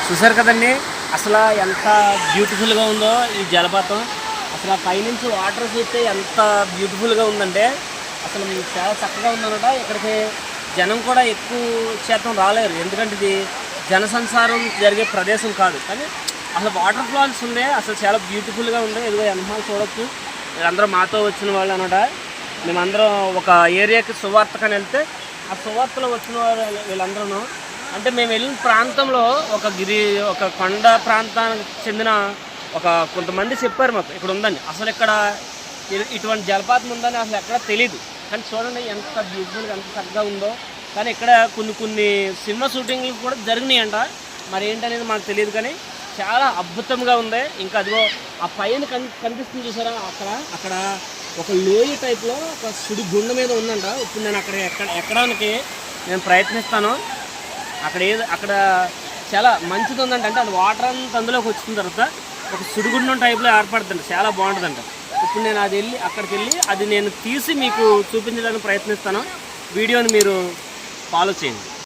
చూసారు కదండి, అసలు ఎంత బ్యూటిఫుల్గా ఉందో ఈ జలపాతం. అసలు ఆ పైనుంచి వాటర్ చూస్తే ఎంత బ్యూటిఫుల్గా ఉందంటే అసలు చాలా చక్కగా ఉందన్నమాట. ఇక్కడికి జనం కూడా ఎక్కువ శాతం రాలేరు, ఎందుకంటే ఇది జనసంచారం జరిగే ప్రదేశం కాదు. కానీ అసలు వాటర్ ఫాల్స్ ఉండే అసలు చాలా బ్యూటిఫుల్గా ఉంది. ఇదిగో ఎనమాలు చూడొచ్చు. వీళ్ళందరూ మాతో వచ్చిన వాళ్ళు అనమాట. మేమందరం ఒక ఏరియాకి సువార్తకని వెళ్తే ఆ సువార్తలో వచ్చిన వాళ్ళు వీళ్ళందరూ. అంటే మేము వెళ్ళిన ప్రాంతంలో ఒక కొండ ప్రాంతానికి చెందిన కొంతమంది చెప్పారు మాకు ఇక్కడ ఉందని. అసలు ఇక్కడ ఇటువంటి జలపాతం ఉందని అసలు ఎక్కడ తెలియదు. కానీ చూడండి ఎంత బ్యూటిఫుల్గా ఎంత చక్కగా ఉందో. కానీ ఇక్కడ కొన్ని సినిమా షూటింగ్లు కూడా జరిగినాయంట, మరి ఏంటనేది మాకు తెలియదు. కానీ చాలా అద్భుతంగా ఉంది. ఇంకా అదిగో ఆ పైన కనిపిస్తుంది చూసారా, అక్కడ ఒక లోయ టైప్లో ఒక సుడి గుండ మీద ఉందంట. ఇప్పుడు నేను ఎక్కడానికి నేను ప్రయత్నిస్తాను. అక్కడ చాలా మంచిది ఉందంట. అంటే అది వాటర్ అంతా అందులోకి వచ్చిన తర్వాత ఒక సుడిగుండం టైప్లో ఏర్పడుతుందంట, చాలా బాగుంటుందంట. ఇప్పుడు నేను అక్కడికి వెళ్ళి అది నేను తీసి మీకు చూపించడానికి ప్రయత్నిస్తాను. వీడియోని మీరు ఫాలో చేయండి.